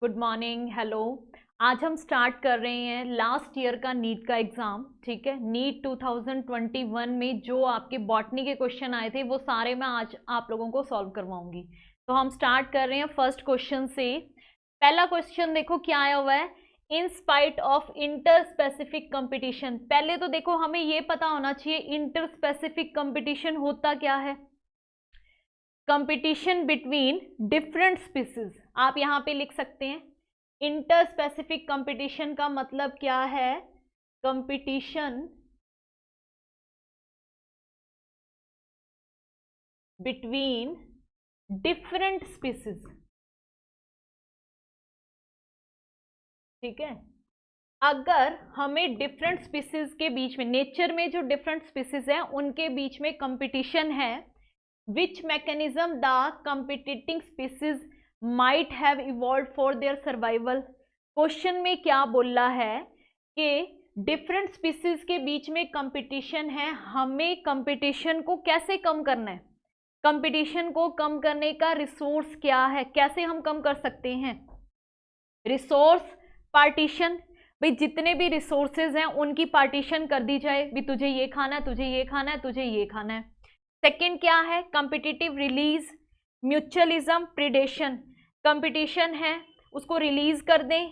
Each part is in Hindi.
Good morning, hello. आज हम स्टार्ट कर रहे हैं लास्ट ईयर का नीट का एग्जाम। ठीक है, नीट 2021 में जो आपके बॉटनी के क्वेश्चन आए थे वो सारे मैं आज आप लोगों को सॉल्व करवाऊंगी। तो हम स्टार्ट कर रहे हैं फर्स्ट क्वेश्चन से। पहला क्वेश्चन देखो क्या आया हुआ है, in spite of inter specific competition. पहले तो देखो हमें ये पता होना चाहिए इंटर स्पेसिफिक कंपटीशन होता क्या है। कंपटीशन बिटवीन डिफरेंट स्पीसीज, आप यहां पे लिख सकते हैं। इंटर स्पेसिफिक कंपटीशन का मतलब क्या है, कंपटीशन बिटवीन डिफरेंट स्पीसीज। ठीक है, अगर हमें डिफरेंट स्पीसीज के बीच में, नेचर में जो डिफरेंट स्पीसीज हैं उनके बीच में कंपटीशन है, which mechanism the competing species might have evolved for their survival। Question में क्या बोल रहा है कि डिफरेंट स्पीसीज के बीच में कंपटीशन है, हमें कंपटीशन को कैसे कम करना है, कंपटीशन को कम करने का रिसोर्स क्या है, कैसे हम कम कर सकते हैं। रिसोर्स पार्टीशन, भाई जितने भी रिसोर्सेज हैं उनकी पार्टीशन कर दी जाए, भी तुझे ये खाना है, तुझे ये खाना है, तुझे ये खाना है। सेकेंड क्या है, competitive release, mutualism, predation. Competition है उसको रिलीज कर दें।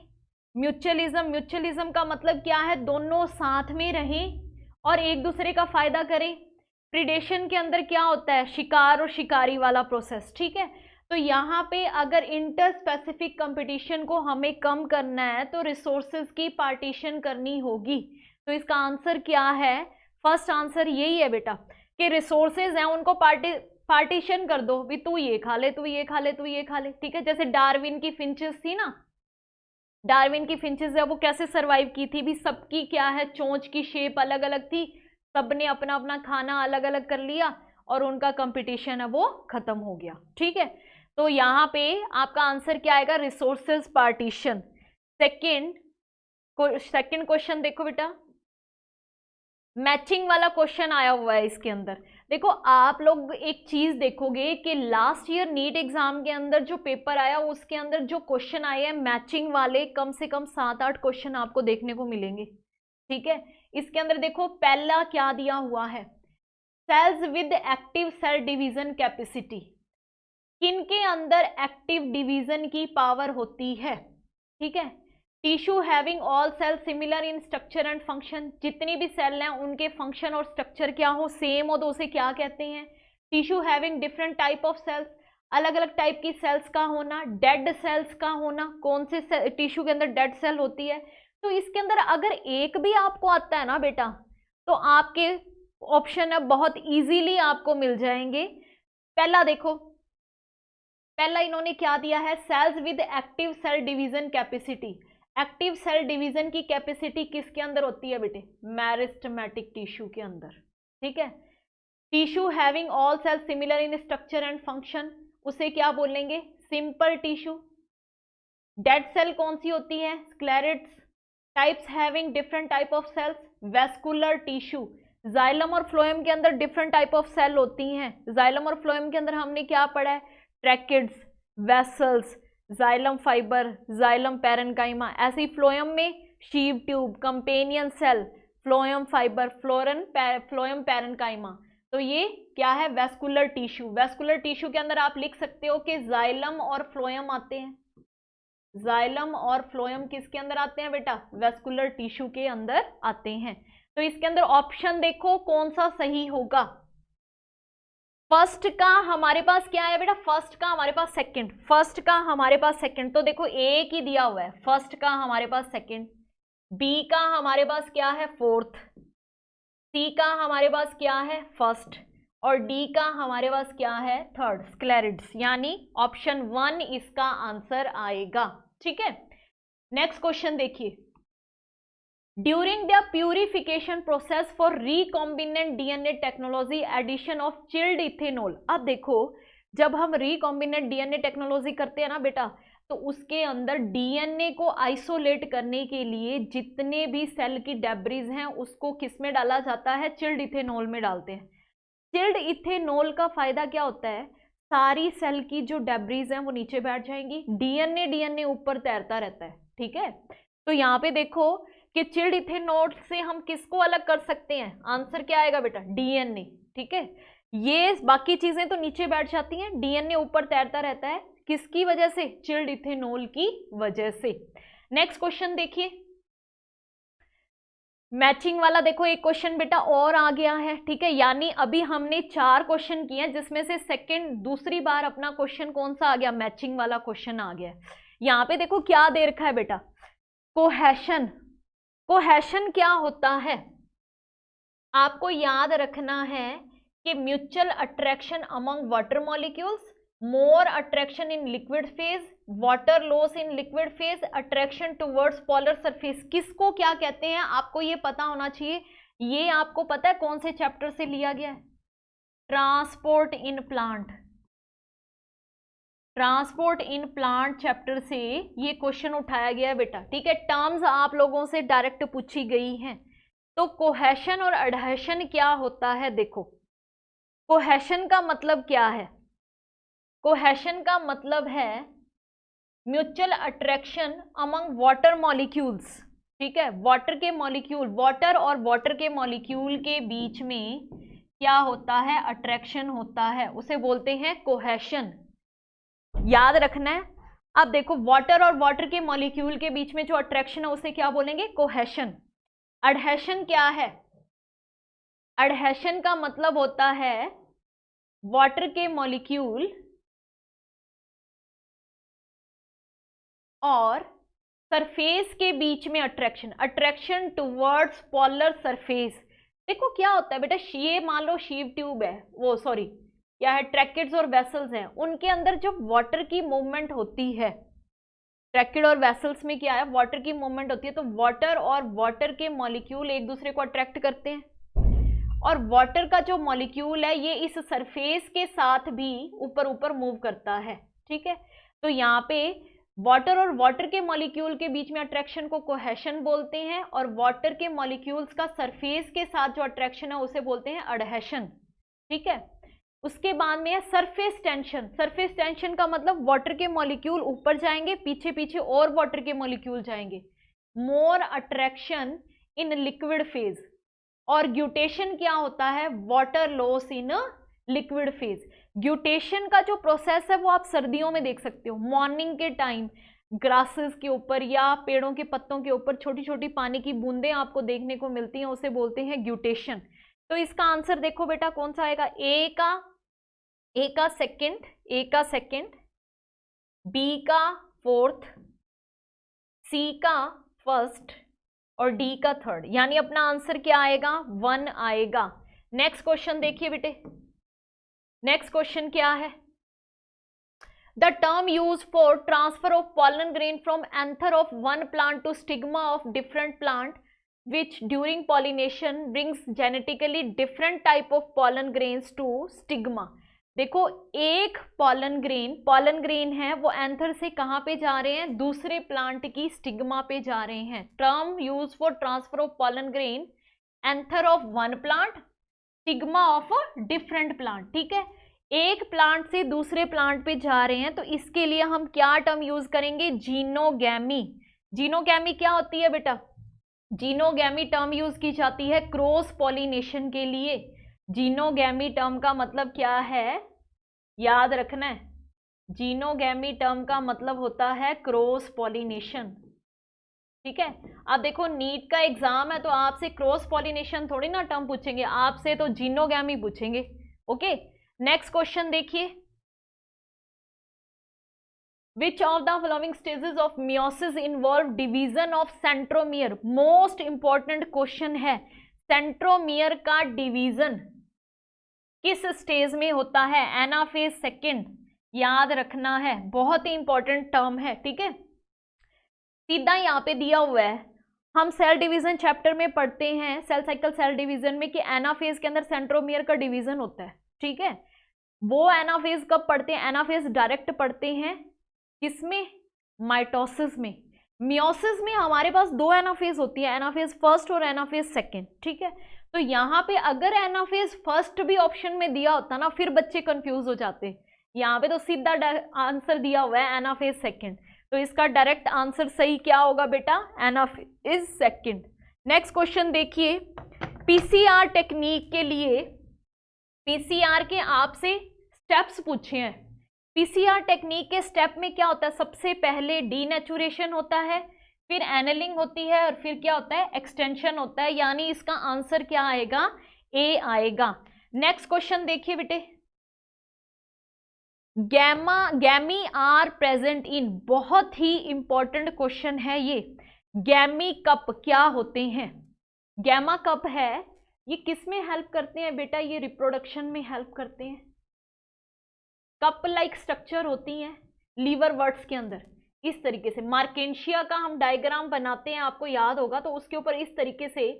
म्यूचुअलिज्म, म्यूचुअलिज्म का मतलब क्या है, दोनों साथ में रहें और एक दूसरे का फायदा करें। प्रिडेशन के अंदर क्या होता है, शिकार और शिकारी वाला प्रोसेस। ठीक है, तो यहाँ पे अगर इंटर स्पेसिफिक कंपटीशन को हमें कम करना है तो रिसोर्सेज की पार्टीशन करनी होगी। तो इसका आंसर क्या है, फर्स्ट आंसर यही है बेटा कि रिसोर्सेज हैं उनको पार्टीशन कर दो, भी तू ये खा ले, तू ये खा ले, तू ये खा ले। ठीक है, जैसे डार्विन की फिंचेस थी ना, डार्विन की फिंचेस है वो कैसे सरवाइव की थी, भी सबकी क्या है, चोंच की शेप अलग अलग थी, सबने अपना अपना खाना अलग अलग कर लिया और उनका कंपटीशन है वो खत्म हो गया। ठीक है, तो यहाँ पे आपका आंसर क्या आएगा, रिसोर्सेज पार्टीशन। सेकेंड क्वेश्चन देखो बेटा, मैचिंग वाला क्वेश्चन आया हुआ है इसके अंदर। देखो आप लोग एक चीज देखोगे कि लास्ट ईयर नीट एग्जाम के अंदर जो पेपर आया उसके अंदर जो क्वेश्चन आए हैं मैचिंग वाले, कम से कम 7-8 क्वेश्चन आपको देखने को मिलेंगे। ठीक है, इसके अंदर देखो पहला क्या दिया हुआ है, cells with active cell division capacity. किनके अंदर एक्टिव डिवीजन की पावर होती है। ठीक है, tissue having all cell similar in structure and function, जितनी भी सेल हैं उनके फंक्शन और स्ट्रक्चर क्या हो, सेम हो तो उसे क्या कहते हैं। Tissue having different type of cells, अलग अलग टाइप की सेल्स का होना, डेड सेल्स का होना, कौन से टिश्यू के अंदर डेड सेल होती है। तो इसके अंदर अगर एक भी आपको आता है ना बेटा तो आपके ऑप्शन है बहुत इजीली आपको मिल जाएंगे। पहला देखो, पहला इन्होंने क्या दिया है, cells with active cell division capacity. Active cell division की कैपेसिटी किसके अंदर होती है बेटे, मेरिस्टेमेटिक टिश्यू के अंदर। ठीक है, tissue having all cell similar in structure and function, उसे क्या बोलेंगे, सिंपल टिश्यू। डेड सेल कौन सी होती है, sclereids. Types having different type of cells, vascular tissue. Xylem और फ्लोएम के अंदर डिफरेंट टाइप ऑफ सेल होती हैं। जाइलम और फ्लोएम के अंदर हमने क्या पढ़ा है, tracheids, vessels, xylem fibre, xylem parenchyma. ऐसे ही फ्लोएम में sieve tube, companion cell, phloem fibre, phloem parenchyma. तो ये क्या है, वेस्कुलर टिश्यू। वेस्कुलर टिश्यू के अंदर आप लिख सकते हो कि जाइलम और फ्लोएम आते हैं। जाइलम और फ्लोएम किसके अंदर आते हैं बेटा, वेस्कुलर टिश्यू के अंदर आते हैं। तो इसके अंदर ऑप्शन देखो कौन सा सही होगा। फर्स्ट का हमारे पास क्या है बेटा, फर्स्ट का हमारे पास सेकंड, फर्स्ट का हमारे पास सेकंड, तो देखो एक ही दिया हुआ है, फर्स्ट का हमारे पास सेकंड, बी का हमारे पास क्या है फोर्थ, सी का हमारे पास क्या है फर्स्ट, और डी का हमारे पास क्या है थर्ड, स्क्लेरिड्स। यानी ऑप्शन 1 इसका आंसर आएगा। ठीक है, नेक्स्ट क्वेश्चन देखिए, during the purification process for recombinant DNA technology addition of chilled ethanol. अब देखो जब हम रिकॉम्बिनेंट डीएनए टेक्नोलॉजी करते हैं ना बेटा, तो उसके अंदर डीएनए को आइसोलेट करने के लिए जितने भी सेल की डेब्रीज हैं उसको किस में डाला जाता है, चिल्ड इथेनॉल में डालते हैं। चिल्ड इथेनॉल का फायदा क्या होता है, सारी सेल की जो डेब्रीज हैं वो नीचे बैठ जाएंगी, डीएनए ऊपर तैरता रहता है, ठीक है। तो यहाँ पे देखो कि चिल्ड इथेनॉल से हम किसको अलग कर सकते हैं, आंसर क्या आएगा बेटा, डीएनए, ठीक है। ये बाकी चीजें तो नीचे बैठ जाती हैं, डीएनए ऊपर तैरता रहता है, किसकी वजह से, चिल्ड इथेनॉल की वजह से। नेक्स्ट क्वेश्चन देखिए, मैचिंग वाला देखो एक क्वेश्चन बेटा और आ गया है, ठीक है। यानी अभी हमने 4 क्वेश्चन किए हैं, जिसमें से दूसरी बार अपना क्वेश्चन कौन सा आ गया, मैचिंग वाला क्वेश्चन आ गया। यहाँ पे देखो क्या दे रखा है बेटा, कोहेशन। कोहेशन क्या होता है, आपको याद रखना है कि mutual attraction among water molecules, more attraction in liquid phase, water loss in liquid phase, attraction towards polar surface, किसको क्या कहते हैं आपको ये पता होना चाहिए। ये आपको पता है कौन से चैप्टर से लिया गया है, transport in plant, transport in plant chapter से ये क्वेश्चन उठाया गया है बेटा, ठीक है। टर्म्स आप लोगों से डायरेक्ट पूछी गई हैं। तो कोहेशन और एडहेशन क्या होता है, देखो कोहेशन का मतलब क्या है, कोहेशन का मतलब है mutual attraction among water molecules, ठीक है। वाटर के मॉलिक्यूल, वाटर और वाटर के मॉलिक्यूल के बीच में क्या होता है, अट्रैक्शन होता है, उसे बोलते हैं कोहेशन, याद रखना है। अब देखो वाटर और वाटर के मॉलिक्यूल के बीच में जो अट्रैक्शन है उसे क्या बोलेंगे, कोहेशन। एडहेशन क्या है, एडहेशन का मतलब होता है वाटर के मॉलिक्यूल और सरफेस के बीच में attraction, attraction towards polar surface. देखो क्या होता है बेटा, ये मान लो शीव ट्यूब है, वो सॉरी क्या है, ट्रैकेट्स और वेसल्स हैं, उनके अंदर जो वाटर की मूवमेंट होती है, ट्रैकेट और वेसल्स में क्या है, वाटर की मूवमेंट होती है, तो वाटर और वाटर के मॉलिक्यूल एक दूसरे को अट्रैक्ट करते हैं, और वाटर का जो मॉलिक्यूल है ये इस सरफेस के साथ भी ऊपर ऊपर मूव करता है, ठीक है। तो यहाँ पे वाटर और वाटर के मॉलिक्यूल के बीच में अट्रैक्शन को कोहेशन बोलते हैं, और वाटर के मॉलिक्यूल्स का सरफेस के साथ जो अट्रैक्शन है उसे बोलते हैं एडहेशन, ठीक है। उसके बाद में है सरफेस टेंशन। सरफेस टेंशन का मतलब वाटर के मॉलिक्यूल ऊपर जाएंगे, पीछे पीछे और वाटर के मॉलिक्यूल जाएंगे, more attraction in liquid phase. और ग्यूटेशन क्या होता है, water loss in liquid phase. Guttation का जो प्रोसेस है वो आप सर्दियों में देख सकते हो, मॉर्निंग के टाइम ग्रासेस के ऊपर या पेड़ों के पत्तों के ऊपर छोटी छोटी पानी की बूंदें आपको देखने को मिलती हैं, उसे बोलते हैं ग्यूटेशन। तो इसका आंसर देखो बेटा कौन सा आएगा, ए का सेकंड, बी का फोर्थ, सी का फर्स्ट और डी का थर्ड, यानी अपना आंसर क्या आएगा, 1 आएगा। नेक्स्ट क्वेश्चन देखिए बेटे, नेक्स्ट क्वेश्चन क्या है, the term use for transfer of pollen grain from anther of one plant to stigma of different plant which during pollination brings genetically different type of pollen grains to stigma। देखो एक पॉलन ग्रेन है वो एंथर से कहाँ पे जा रहे हैं, दूसरे प्लांट की स्टिग्मा पे जा रहे हैं। Term use for transfer of pollen grain, anther of one plant, stigma of different plant, ठीक है। एक प्लांट से दूसरे प्लांट पे जा रहे हैं, तो इसके लिए हम क्या टर्म यूज करेंगे, जीनोगैमी। जीनोगैमी क्या होती है बेटा, जीनोगैमी टर्म यूज की जाती है क्रॉस पॉलिनेशन के लिए। जीनोगैमी टर्म का मतलब क्या है, याद रखना है, जीनोगैमी टर्म का मतलब होता है क्रॉस पॉलिनेशन, ठीक है। अब देखो नीट का एग्जाम है तो आपसे क्रॉस पॉलिनेशन थोड़ी ना टर्म पूछेंगे, आपसे तो जीनोगैमी पूछेंगे, ओके। नेक्स्ट क्वेश्चन देखिए, Which of the following stages of meiosis involve division of centromere? Most important question है, सेंट्रोमियर का डिवीजन किस स्टेज में होता है, एनाफेज सेकेंड, याद रखना है, बहुत ही इंपॉर्टेंट टर्म है, ठीक है। सीधा यहाँ पे दिया हुआ है, हम सेल डिवीजन चैप्टर में पढ़ते हैं, सेल साइकिल सेल डिवीजन में, कि एनाफेज के अंदर सेंट्रोमियर का डिवीजन होता है, ठीक है। वो एनाफेज कब पढ़ते हैं, एनाफेज डायरेक्ट पढ़ते हैं किसमें, माइटोसिस में। मियोसिस में हमारे पास 2 एनाफेज होती है, एनाफेज फर्स्ट और एनाफेज सेकेंड, ठीक है। तो यहाँ पे अगर एनाफेज फर्स्ट भी ऑप्शन में दिया होता ना, फिर बच्चे कंफ्यूज हो जाते, यहाँ पे तो सीधा आंसर दिया हुआ है एनाफेज सेकंड, तो इसका डायरेक्ट आंसर सही क्या होगा बेटा, एनाफेज सेकंड। नेक्स्ट क्वेश्चन देखिए, पीसीआर टेक्निक के लिए पीसीआर के आपसे स्टेप्स पूछे हैं। पीसीआर टेक्निक के स्टेप में क्या होता है, सबसे पहले डीनेचुरेशन होता है, फिर एनलिंग होती है, और फिर क्या होता है, एक्सटेंशन होता है, यानी इसका आंसर क्या आएगा, ए आएगा। नेक्स्ट क्वेश्चन देखिए बेटे, गैमी आर प्रेजेंट इन, बहुत ही इंपॉर्टेंट क्वेश्चन है ये। गैमी कप क्या होते हैं, गैमा कप है, ये किस में हेल्प करते हैं बेटा, ये रिप्रोडक्शन में हेल्प करते हैं। कप लाइक स्ट्रक्चर होती हैं लीवर वर्ड्स के अंदर, इस तरीके से। मार्केंशिया का हम डायग्राम बनाते हैं, आपको याद होगा, तो उसके ऊपर इस तरीके से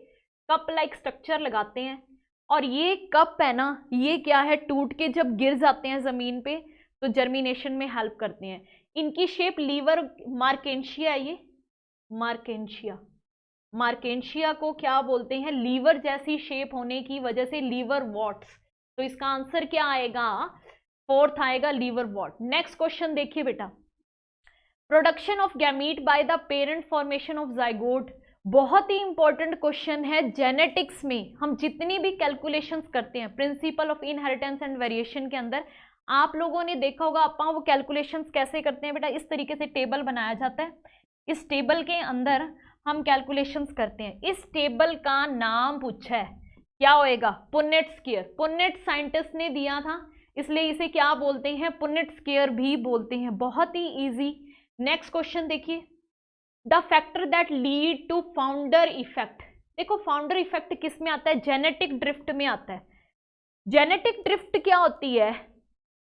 कप लाइक स्ट्रक्चर लगाते हैं, और ये कप है ना, ये क्या है, टूट के जब गिर जाते हैं जमीन पे तो जर्मिनेशन में हेल्प करते हैं। इनकी शेप लीवर मार्केंशिया है, ये मार्केंशिया, मार्केंशिया को क्या बोलते हैं, लीवर जैसी शेप होने की वजह से लीवर वॉट्स, तो इसका आंसर क्या आएगा, फोर्थ आएगा, लीवर वॉट। नेक्स्ट क्वेश्चन देखिए बेटा, production of gamete by the parent formation of zygote, बहुत ही इंपॉर्टेंट क्वेश्चन है। जेनेटिक्स में हम जितनी भी कैलकुलेशंस करते हैं, principle of inheritance and variation के अंदर, आप लोगों ने देखा होगा अपा वो कैलकुलेशंस कैसे करते हैं बेटा, इस तरीके से टेबल बनाया जाता है, इस टेबल के अंदर हम कैलकुलेशंस करते हैं। इस टेबल का नाम पूछा है, क्या होएगा, पुन्नेट स्क्वायर। पुन्नेट साइंटिस्ट ने दिया था, इसलिए इसे क्या बोलते हैं, पुन्नेट स्क्वायर भी बोलते हैं, बहुत ही इजी। नेक्स्ट क्वेश्चन देखिए, the factor that lead to founder effect, देखो फाउंडर इफेक्ट किस में आता है, जेनेटिक ड्रिफ्ट में आता है। जेनेटिक ड्रिफ्ट क्या होती है,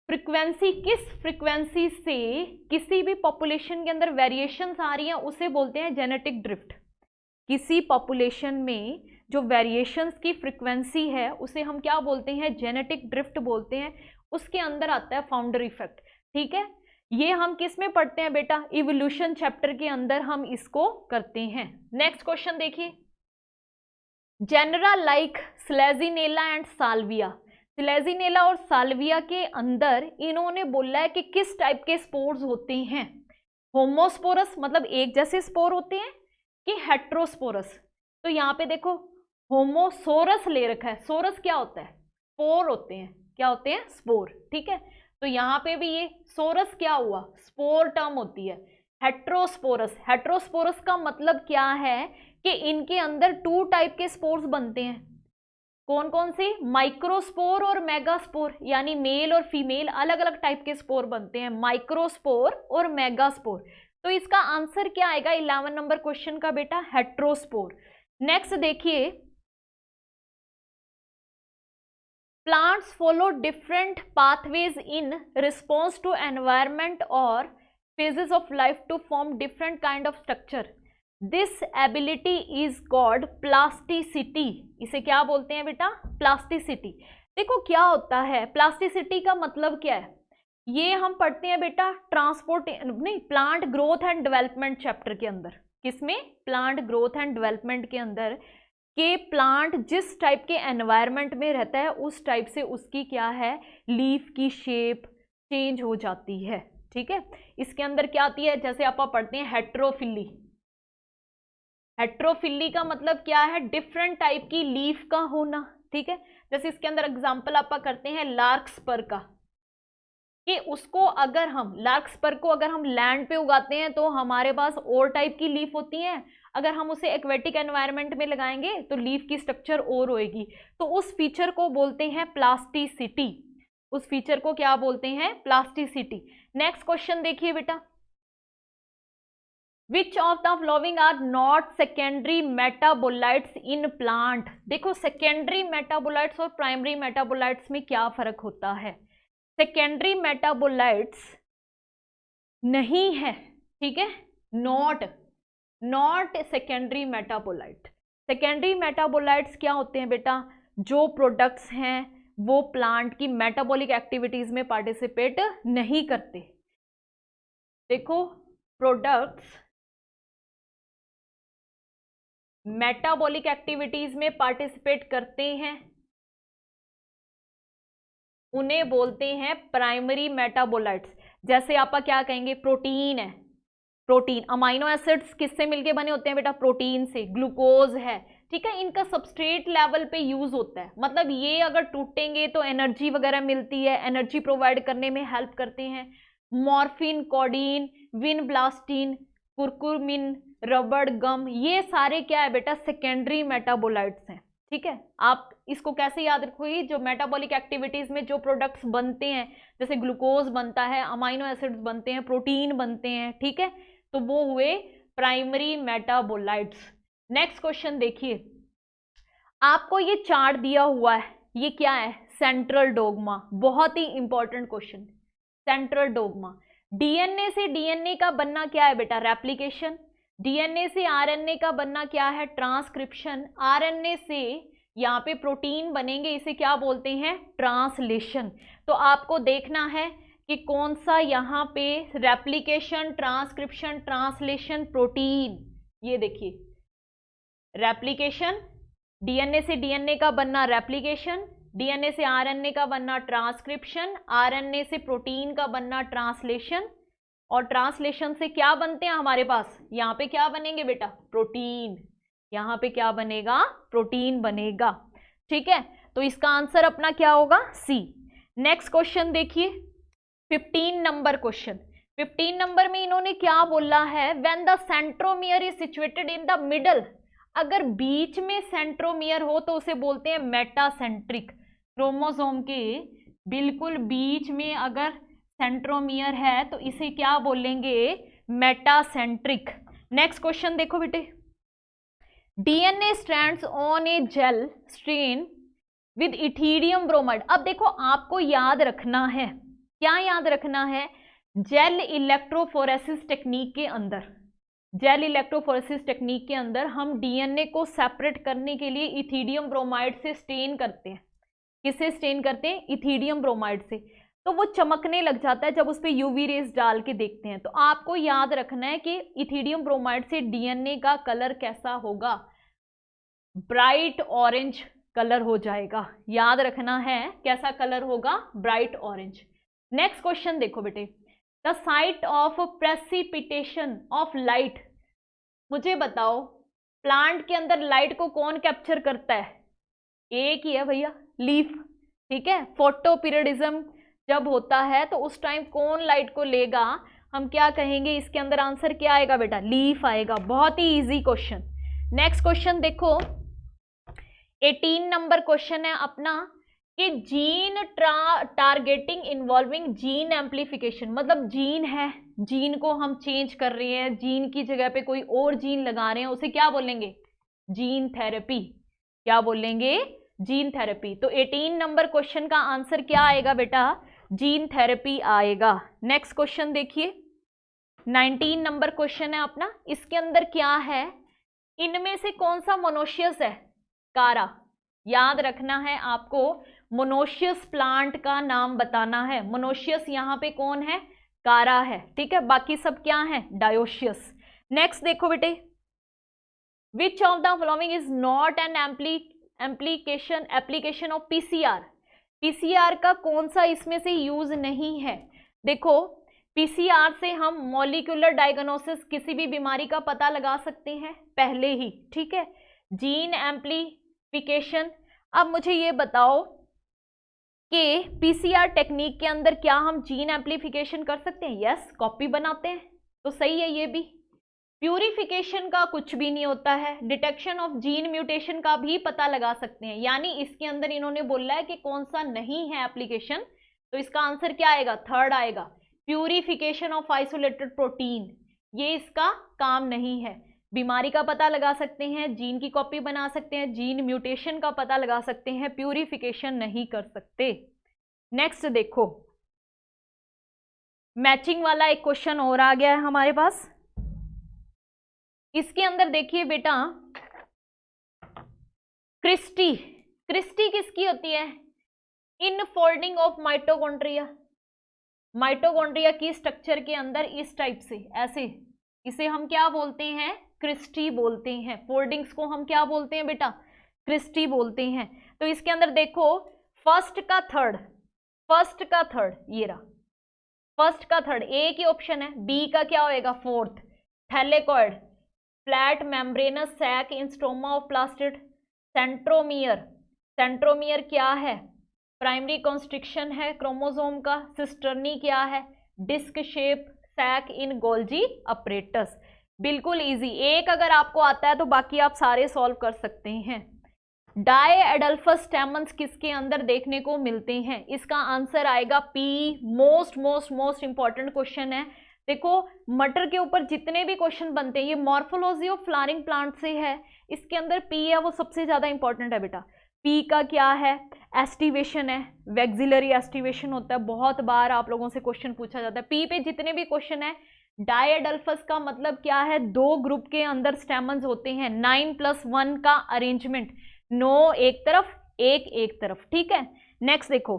फ्रीक्वेंसी, किस फ्रीक्वेंसी से किसी भी पॉपुलेशन के अंदर वेरिएशंस आ रही हैं उसे बोलते हैं जेनेटिक ड्रिफ्ट। किसी पॉपुलेशन में जो वेरिएशंस की फ्रीक्वेंसी है उसे हम क्या बोलते हैं, जेनेटिक ड्रिफ्ट बोलते हैं, उसके अंदर आता है फाउंडर इफेक्ट। ठीक है, ये हम किस में पढ़ते हैं बेटा, इवोल्यूशन चैप्टर के अंदर हम इसको करते हैं। नेक्स्ट क्वेश्चन देखिए, जेनरा लाइक स्लेजिनेला एंड साल्विया, स्लेजिनेला और साल्विया के अंदर इन्होंने बोला है कि किस टाइप के स्पोर्स होते हैं, होमोस्पोरस मतलब एक जैसे स्पोर होते हैं, कि हेट्रोस्पोरस। तो यहाँ पे देखो होमोसोरस ले रखा है, सोरस क्या होता है, स्पोर होते हैं, क्या होते हैं, स्पोर। ठीक है, तो यहाँ पे भी ये सोरस क्या हुआ, स्पोर टर्म होती है। हेट्रोस्पोरस, हेट्रोस्पोरस का मतलब क्या है कि इनके अंदर टू टाइप के स्पोर्स बनते हैं, कौन कौन से, माइक्रोस्पोर और मेगास्पोर, यानी मेल और फीमेल अलग अलग टाइप के स्पोर बनते हैं, माइक्रोस्पोर और मेगास्पोर। तो इसका आंसर क्या आएगा 11 नंबर क्वेश्चन का बेटा, हेट्रोस्पोर। नेक्स्ट देखिए, plants follow different pathways in response to environment और phases of life to form different kind of structure, this ability is called plasticity, इसे क्या बोलते हैं बेटा, प्लास्टिसिटी। देखो क्या होता है, प्लास्टिसिटी का मतलब क्या है, ये हम पढ़ते हैं बेटा ट्रांसपोर्ट नहीं, plant growth and development chapter के अंदर, किसमें, प्लांट ग्रोथ एंड डेवलपमेंट के अंदर, के प्लांट जिस टाइप के एनवायरनमेंट में रहता है उस टाइप से उसकी क्या है, लीफ की शेप चेंज हो जाती है। ठीक है, इसके अंदर क्या आती है, जैसे आप पढ़ते हैं हेट्रोफिली, हेट्रोफिली का मतलब क्या है, डिफरेंट टाइप की लीफ का होना। ठीक है, जैसे इसके अंदर एग्जांपल आप करते हैं लार्कस्पर का, कि उसको अगर हम लार्कस्पर को अगर हम लैंड पे उगाते हैं तो हमारे पास और टाइप की लीफ होती हैं, अगर हम उसे एक्वेटिक एनवायरनमेंट में लगाएंगे तो लीफ की स्ट्रक्चर और होएगी, तो उस फीचर को बोलते हैं प्लास्टिसिटी, उस फीचर को क्या बोलते हैं, प्लास्टिसिटी। नेक्स्ट क्वेश्चन देखिए बेटा, Which of the following are not secondary metabolites in plant, देखो secondary metabolites और primary metabolites में क्या फर्क होता है, secondary metabolites नहीं है, ठीक है, not secondary metabolites, secondary metabolites क्या होते हैं बेटा, जो प्रोडक्ट्स हैं वो प्लांट की मेटाबॉलिक एक्टिविटीज में पार्टिसिपेट नहीं करते। देखो प्रोडक्ट्स मेटाबॉलिक एक्टिविटीज में पार्टिसिपेट करते हैं, उन्हें बोलते हैं प्राइमरी मेटाबोलाइट्स। जैसे आपका क्या कहेंगे, प्रोटीन है, प्रोटीन, अमाइनो एसिड्स किससे मिलके बने होते हैं बेटा, प्रोटीन से, ग्लूकोज है, ठीक है, इनका सबस्ट्रेट लेवल पे यूज होता है, मतलब ये अगर टूटेंगे तो एनर्जी वगैरह मिलती है, एनर्जी प्रोवाइड करने में हेल्प करते हैं। मॉर्फिन, कोडीन, विनब्लास्टिन, कुरकुमिन, रबड़, गम, ये सारे क्या है बेटा, सेकेंडरी मेटाबोलाइट्स हैं, ठीक है। आप इसको कैसे याद रखोगे, जो मेटाबॉलिक एक्टिविटीज में जो प्रोडक्ट्स बनते हैं, जैसे ग्लूकोज बनता है, अमाइनो एसिड्स बनते हैं, प्रोटीन बनते हैं, ठीक है, तो वो हुए प्राइमरी मेटाबोलाइट्स। नेक्स्ट क्वेश्चन देखिए, आपको ये चार्ट दिया हुआ है, ये क्या है, सेंट्रल डोग्मा, बहुत ही important question. Central dogma, DNA से डीएनए का बनना क्या है बेटा, रेप्लिकेशन। डीएनए से आरएनए का बनना क्या है, ट्रांसक्रिप्शन। आरएनए से यहाँ पे प्रोटीन बनेंगे, इसे क्या बोलते हैं, ट्रांसलेशन। तो आपको देखना है कि कौन सा यहाँ पे रेप्लिकेशन, ट्रांसक्रिप्शन, ट्रांसलेशन, प्रोटीन, ये देखिए, रेप्लिकेशन, डीएनए से डीएनए का बनना रेप्लिकेशन, डीएनए से आरएनए का बनना ट्रांसक्रिप्शन, आरएनए से प्रोटीन का बनना ट्रांसलेशन, और ट्रांसलेशन से क्या बनते हैं हमारे पास, यहाँ पे क्या बनेंगे बेटा, प्रोटीन, यहाँ पे क्या बनेगा, प्रोटीन बनेगा, ठीक है। तो इसका आंसर अपना क्या होगा, सी। नेक्स्ट क्वेश्चन देखिए, 15 नंबर क्वेश्चन। 15 नंबर में इन्होंने क्या बोला है, when the centromere is situated in the middle, अगर बीच में सेंट्रोमियर हो तो उसे बोलते हैं मेटासेंट्रिक। क्रोमोसोम के बिल्कुल बीच में अगर सेंट्रोमियर है तो इसे क्या बोलेंगे, मेटासेंट्रिक। नेक्स्ट क्वेश्चन देखो बेटे, DNA strands on a gel stain with ethidium bromide. अब देखो आपको याद रखना है, क्या याद रखना है, जेल इलेक्ट्रोफोरेसिस टेक्निक के अंदर, जेल इलेक्ट्रोफोरेसिस टेक्निक के अंदर हम डीएनए को सेपरेट करने के लिए इथीडियम ब्रोमाइड से स्टेन करते हैं। किससे स्टेन करते हैं, इथीडियम ब्रोमाइड से। तो वो चमकने लग जाता है जब उस पर यूवी रेज डाल के देखते हैं। तो आपको याद रखना है कि इथीडियम ब्रोमाइड से डीएनए का कलर कैसा होगा, ब्राइट ऑरेंज कलर हो जाएगा, याद रखना है कैसा कलर होगा, ब्राइट ऑरेंज। नेक्स्ट क्वेश्चन देखो बेटे, the site of precipitation of light, मुझे बताओ प्लांट के अंदर लाइट को कौन कैप्चर करता है, एक ही है भैया, लीफ, ठीक है। फोटोपीरियडिज्म जब होता है तो उस टाइम कौन लाइट को लेगा, हम क्या कहेंगे, इसके अंदर आंसर क्या आएगा बेटा, लीफ आएगा। बहुत ही इजी क्वेश्चन। नेक्स्ट क्वेश्चन देखो, 18 नंबर क्वेश्चन है अपना कि gene targeting involving gene amplification, मतलब जीन है, जीन को हम चेंज कर रहे हैं, जीन की जगह पे कोई और जीन लगा रहे हैं, उसे क्या बोलेंगे, जीन थेरेपी, क्या बोलेंगे, जीन थेरेपी। तो 18 नंबर क्वेश्चन का आंसर क्या आएगा बेटा, जीन थेरेपी आएगा। नेक्स्ट क्वेश्चन देखिए, 19 नंबर क्वेश्चन है अपना, इसके अंदर क्या है, इनमें से कौन सा मोनोशियस है, कारा, याद रखना है आपको, मोनोशियस प्लांट का नाम बताना है। मोनोशियस यहाँ पे कौन है, कारा है, ठीक है, बाकी सब क्या है, डायोशियस। नेक्स्ट देखो बेटे, विच of the following is not an application of PCR, PCR का कौन सा इसमें से यूज नहीं है। देखो पीसीआर से हम मॉलिक्यूलर डायग्नोसिस किसी भी बीमारी का पता लगा सकते हैं पहले ही, ठीक है। जीन एम्प्लीफिकेशन, अब मुझे ये बताओ कि पीसीआर टेक्निक के अंदर क्या हम जीन एम्प्लीफिकेशन कर सकते हैं, यस, कॉपी बनाते हैं, तो सही है ये भी। प्यूरिफिकेशन का कुछ भी नहीं होता है, डिटेक्शन ऑफ जीन म्यूटेशन का भी पता लगा सकते हैं, यानी इसके अंदर इन्होंने बोला है कि कौन सा नहीं है एप्लीकेशन, तो इसका आंसर क्या आएगा, थर्ड आएगा, प्यूरिफिकेशन ऑफ आइसोलेटेड प्रोटीन, ये इसका काम नहीं है। बीमारी का पता लगा सकते हैं, जीन की कॉपी बना सकते हैं, जीन म्यूटेशन का पता लगा सकते हैं, प्यूरिफिकेशन नहीं कर सकते। नेक्स्ट देखो, मैचिंग वाला एक क्वेश्चन और आ गया है हमारे पास। इसके अंदर देखिए बेटा, क्रिस्टी, क्रिस्टी किसकी होती है, इनफोल्डिंग ऑफ माइटोकॉन्ड्रिया, माइटोकॉन्ड्रिया की स्ट्रक्चर के अंदर इस टाइप से ऐसे, इसे हम क्या बोलते हैं, क्रिस्टी बोलते हैं। फोल्डिंग्स को हम क्या बोलते हैं बेटा, क्रिस्टी बोलते हैं। तो इसके अंदर देखो फर्स्ट का थर्ड, फर्स्ट का थर्ड, ये रहा फर्स्ट का थर्ड, एक ही ऑप्शन है, बी का क्या होएगा fourth. Thylakoid, flat membranous sac in stoma of plastid. Centromere, centromere क्या है, प्राइमरी कॉन्स्ट्रिक्शन है क्रोमोसोम का। सिस्टर्नी क्या है, disc shape sac in Golgi apparatus. बिल्कुल इजी, एक अगर आपको आता है तो बाकी आप सारे सॉल्व कर सकते हैं। डायएडल्फस स्टेमन्स किसके अंदर देखने को मिलते हैं, इसका आंसर आएगा P. Most most most important question है। देखो मटर के ऊपर जितने भी क्वेश्चन बनते हैं ये मॉर्फोलॉजी ऑफ फ्लावरिंग प्लांट से है, इसके अंदर पी है वो सबसे ज्यादा इंपॉर्टेंट है बेटा। पी का क्या है, एस्टिवेशन है, वैक्सिलरी एस्टिवेशन होता है, बहुत बार आप लोगों से क्वेश्चन पूछा जाता है। पी पे जितने भी क्वेश्चन है, डायएडल्फस का मतलब क्या है, दो ग्रुप के अंदर स्टेमन्स होते हैं, 9+1 का अरेंजमेंट, नो एक तरफ एक तरफ, ठीक है। नेक्स्ट देखो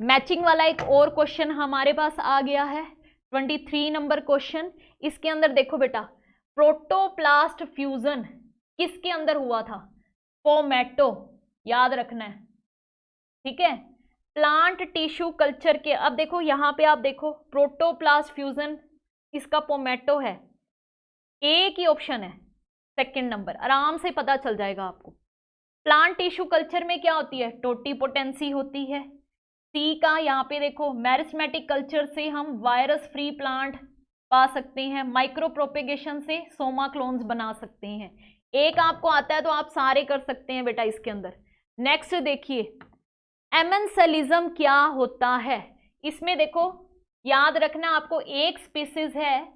मैचिंग वाला एक और क्वेश्चन हमारे पास आ गया है, 23 नंबर क्वेश्चन। इसके अंदर देखो बेटा, प्रोटोप्लास्ट फ्यूजन किसके अंदर हुआ था, पोमेटो, याद रखना है, ठीक है। प्लांट टिश्यू कल्चर के, अब देखो यहां पे आप देखो प्रोटोप्लास्ट फ्यूजन इसका पोमेटो है, एक ही ऑप्शन है सेकंड नंबर, आराम से पता चल जाएगा आपको। प्लांट टिश्यू कल्चर में क्या होती है, टोटीपोटेंसी होती है। सी का यहाँ पे देखो मेरिस्मेटिक कल्चर से हम वायरस फ्री प्लांट पा सकते हैं, माइक्रो प्रोपेगेशन से सोमा क्लोन्स बना सकते हैं। एक आपको आता है तो आप सारे कर सकते हैं बेटा इसके अंदर। नेक्स्ट देखिए एमेंसेलिज्म क्या होता है, इसमें देखो याद रखना आपको, एक स्पीसीज है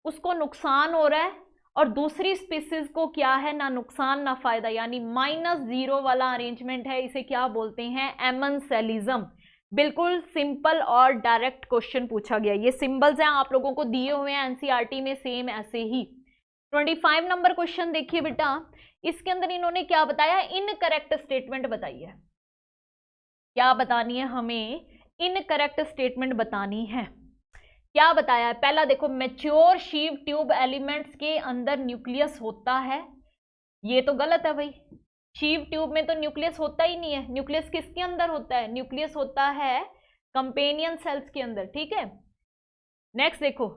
उसको नुकसान हो रहा है और दूसरी स्पीसीज को क्या है, ना नुकसान ना फायदा, यानी -0 वाला अरेंजमेंट है, इसे क्या बोलते हैं, एमेंसेलिज्म। बिल्कुल सिंपल और डायरेक्ट क्वेश्चन पूछा गया, ये सिंबल्स हैं आप लोगों को दिए हुए हैं एनसीईआरटी में सेम ऐसे ही। 25 नंबर क्वेश्चन देखिए बेटा, इसके अंदर इन्होंने क्या बताया, इनकरेक्ट स्टेटमेंट बताई है। क्या बतानी है हमें, इनकरेक्ट स्टेटमेंट बतानी है। क्या बताया है, पहला देखो मैच्योर शीव ट्यूब एलिमेंट्स के अंदर न्यूक्लियस होता है, ये तो गलत है भाई, शीव ट्यूब में तो न्यूक्लियस होता ही नहीं है। न्यूक्लियस किसके अंदर होता है, न्यूक्लियस होता है कंपेनियन सेल्स के अंदर, ठीक है। नेक्स्ट देखो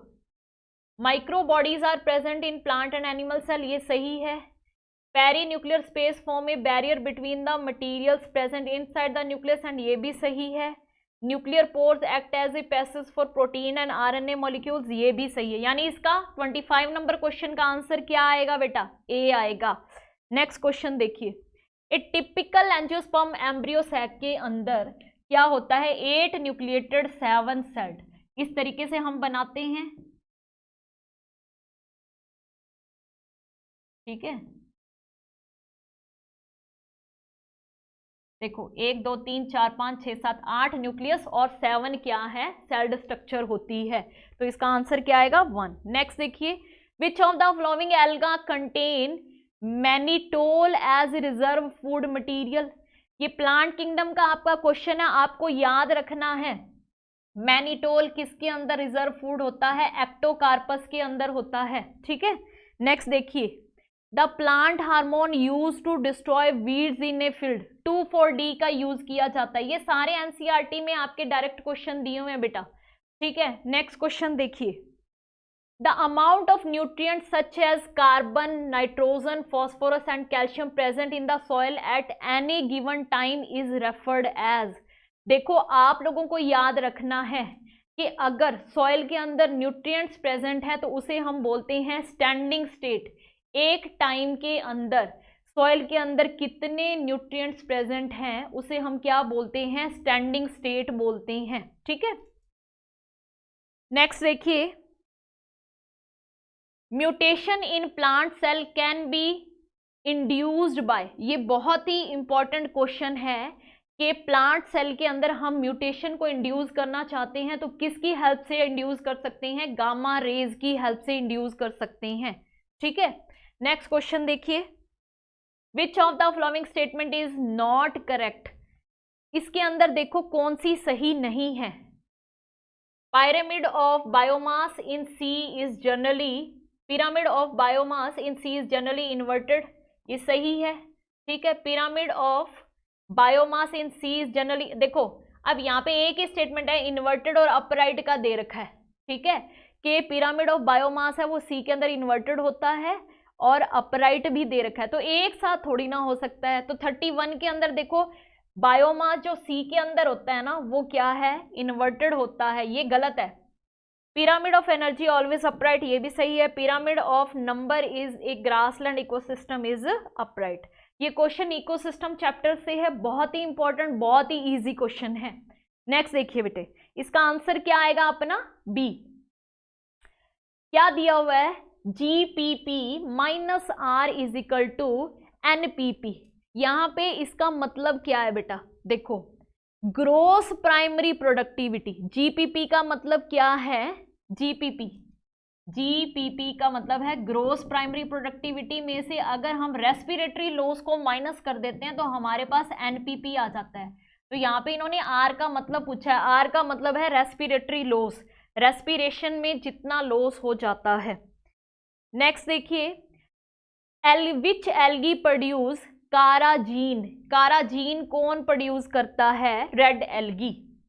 micro bodies are present in plant and animal cell, ये सही है। Perinuclear space form a barrier between the materials present inside the nucleus and ये भी सही है। Nuclear pores act as a passage for protein and RNA molecules, ये भी सही है। यानी इसका 25 नंबर क्वेश्चन का आंसर क्या आएगा बेटा, ए आएगा। नेक्स्ट क्वेश्चन देखिए, a typical angiosperm embryo sac के अंदर क्या होता है, 8 न्यूक्लिएटेड 7 सेल्ड, इस तरीके से हम बनाते हैं, ठीक है। देखो 1 2 3 4 5 6 7 8 न्यूक्लियस और 7 क्या है, सेल्ड स्ट्रक्चर होती है, तो इसका आंसर क्या आएगा 1। नेक्स्ट देखिए, which of the following alga contain mannitol as reserve food material, ये प्लांट किंगडम का आपका क्वेश्चन है, आपको याद रखना है। मैनिटोल किसके अंदर रिजर्व फूड होता है, एक्टोकार्पस के अंदर होता है, ठीक है। नेक्स्ट देखिए, the plant hormone use to destroy weeds in a field, 2,4-D का यूज किया जाता है। ये सारे एनसीईआरटी में आपके डायरेक्ट क्वेश्चन दिए हुए हैं बेटा, ठीक है। नेक्स्ट क्वेश्चन देखिए, the amount of nutrients such as carbon, nitrogen, phosphorus and calcium present in the soil at any given time is referred as, देखो आप लोगों को याद रखना है कि अगर सॉइल के अंदर न्यूट्रिएंट्स प्रेजेंट है तो उसे हम बोलते हैं स्टैंडिंग स्टेट। एक टाइम के अंदर सॉइल के अंदर कितने न्यूट्रिएंट्स प्रेजेंट हैं उसे हम क्या बोलते हैं, स्टैंडिंग स्टेट बोलते हैं, ठीक है। नेक्स्ट देखिए, mutation in plant cell can be induced by, ये बहुत ही इंपॉर्टेंट क्वेश्चन है कि प्लांट सेल के अंदर हम म्यूटेशन को इंड्यूस करना चाहते हैं तो किसकी हेल्प से इंड्यूस कर सकते हैं, गामा रेज की हेल्प से इंड्यूस कर सकते हैं, ठीक है। नेक्स्ट क्वेश्चन देखिए, which of the following statement is not correct, इसके अंदर देखो कौन सी सही नहीं है। Pyramid of biomass in sea is generally, pyramid of biomass in sea is generally inverted, ये सही है, ठीक है। Pyramid of biomass in sea is generally, देखो अब यहाँ पे एक ही स्टेटमेंट है, इन्वर्टेड और अपराइट का दे रखा है, ठीक है, कि पिरामिड ऑफ बायोमास है वो सी के अंदर इन्वर्टेड होता है और अपराइट भी दे रखा है, तो एक साथ थोड़ी ना हो सकता है। तो 31 के अंदर देखो बायोमास जो सी के अंदर होता है ना वो क्या है, इन्वर्टेड होता है, ये गलत है। Pyramid of energy always upright, ये भी सही है। Pyramid of number is a grassland ecosystem is upright. ये क्वेश्चन इकोसिस्टम चैप्टर से है, बहुत ही इंपॉर्टेंट, बहुत ही इजी क्वेश्चन है। नेक्स्ट देखिए बेटे, इसका आंसर क्या आएगा अपना बी। क्या दिया हुआ है, GPP minus R is equal to NPP. यहां पे इसका मतलब क्या है बेटा, देखो ग्रोस प्राइमरी प्रोडक्टिविटी, जीपीपी का मतलब क्या है, जीपीपी का मतलब है ग्रोस प्राइमरी प्रोडक्टिविटी में से अगर हम रेस्पिरेटरी लॉस को माइनस कर देते हैं तो हमारे पास एनपीपी आ जाता है। तो यहाँ पे इन्होंने आर का मतलब पूछा है, आर का मतलब है रेस्पिरेटरी लॉस, रेस्पिरेशन में जितना लॉस हो जाता है। नेक्स्ट देखिए, विच एल्गी प्रोड्यूस काराजीन, काराजीन कौन प्रोड्यूस करता है, रेड एल्गी।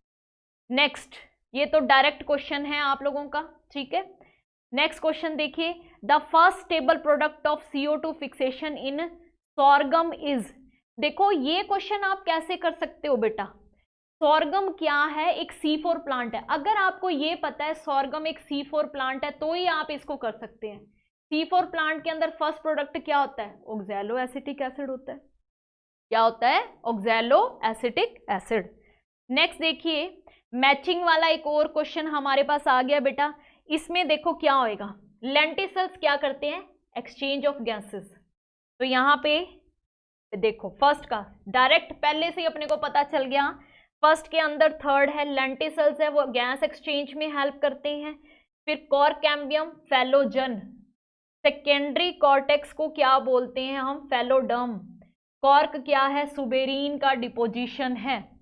नेक्स्ट, ये तो डायरेक्ट क्वेश्चन है आप लोगों का, ठीक है। नेक्स्ट क्वेश्चन देखिए, the first stable product of CO2 fixation in sorghum is. देखो ये क्वेश्चन आप कैसे कर सकते हो बेटा, सॉर्गम क्या है, एक C4 प्लांट है। अगर आपको ये पता है सॉर्गम एक C4 प्लांट है तो ही आप इसको कर सकते हैं। C4 प्लांट के अंदर फर्स्ट प्रोडक्ट क्या होता है, ऑक्सैलो एसिटिक एसिड होता है। क्या होता है, ऑक्सैलो एसिटिक एसिड। नेक्स्ट देखिए, मैचिंग वाला एक और क्वेश्चन हमारे पास आ गया बेटा। इसमें देखो क्या होएगा, लेंटिसल्स क्या करते हैं, एक्सचेंज ऑफ गैसेस। तो यहाँ पे देखो फर्स्ट का डायरेक्ट पहले से ही अपने को पता चल गया, फर्स्ट के अंदर थर्ड है, लेंटिसल्स है वो गैस एक्सचेंज में हेल्प करते हैं। फिर cork cambium phellogen, secondary cortex को क्या बोलते हैं हम, फेलोडर्म। कॉर्क क्या है, सुबेरीन का डिपोजिशन है।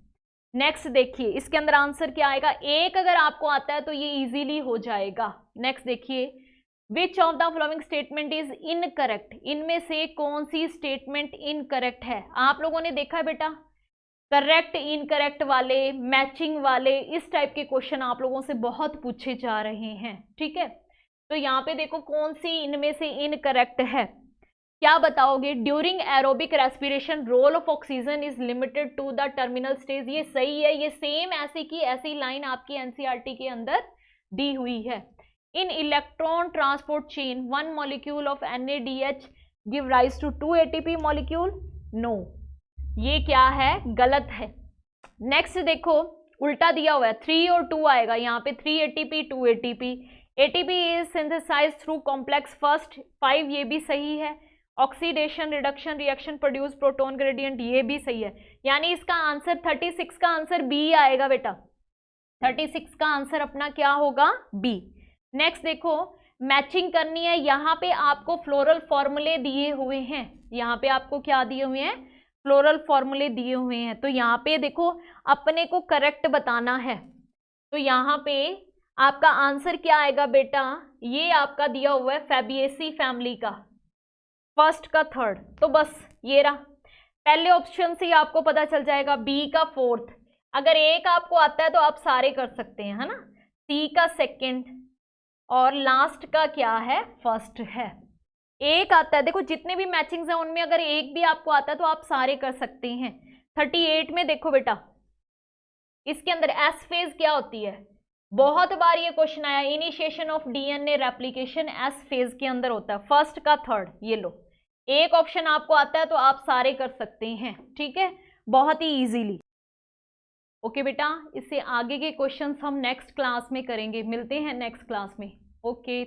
नेक्स्ट देखिए इसके अंदर आंसर क्या आएगा, एक अगर आपको आता है तो ये इजीली हो जाएगा। नेक्स्ट देखिए, which of the following statement is incorrect, इनमें से कौन सी स्टेटमेंट इनकरेक्ट है। आप लोगों ने देखा है बेटा करेक्ट इनकरेक्ट वाले, मैचिंग वाले, इस टाइप के क्वेश्चन आप लोगों से बहुत पूछे जा रहे हैं, ठीक है। तो यहाँ पे देखो कौन सी इनमें से इनकरेक्ट है, क्या बताओगे, during aerobic respiration role of oxygen is limited to the terminal stage. ये सही है, ये सेम ऐसी की ऐसी लाइन आपकी एनसीईआरटी के अंदर दी हुई है। In electron transport chain one molecule of NADH give rise to 2 ATP molecule, no, ये क्या है, गलत है। नेक्स्ट देखो उल्टा दिया हुआ है, 3 और 2 आएगा यहाँ पे, 3 ATP 2 ATP। ATP is synthesised through complex first, 5 ये भी सही है। Oxidation reduction reaction produce proton gradient, ये भी सही है। यानी इसका आंसर 36 का आंसर बी आएगा बेटा, 36 का आंसर अपना क्या होगा, बी। नेक्स्ट देखो मैचिंग करनी है, यहाँ पे आपको फ्लोरल फॉर्मूले दिए हुए हैं, यहाँ पे आपको क्या दिए हुए हैं, फ्लोरल फॉर्मूले दिए हुए हैं। तो यहाँ पे देखो अपने को करेक्ट बताना है, तो यहाँ पे आपका आंसर क्या आएगा बेटा, ये आपका दिया हुआ है फैबिएसी फैमिली का फर्स्ट का थर्ड, तो बस ये रहा, पहले ऑप्शन से ही आपको पता चल जाएगा, बी का फोर्थ। अगर एक आपको आता है तो आप सारे कर सकते हैं, है ना, सी का सेकंड और लास्ट का क्या है, फर्स्ट है। एक आता है, देखो जितने भी मैचिंग्स हैं उनमें अगर एक भी आपको आता है तो आप सारे कर सकते हैं। 38 में देखो बेटा इसके अंदर एस फेज क्या होती है, बहुत बार ये क्वेश्चन आया, initiation of DNA replication S phase के अंदर होता है, फर्स्ट का थर्ड। ये लो एक ऑप्शन आपको आता है तो आप सारे कर सकते हैं, ठीक है, बहुत ही इजीली। ओके बेटा, इससे आगे के क्वेश्चंस हम नेक्स्ट क्लास में करेंगे, मिलते हैं नेक्स्ट क्लास में। ओके।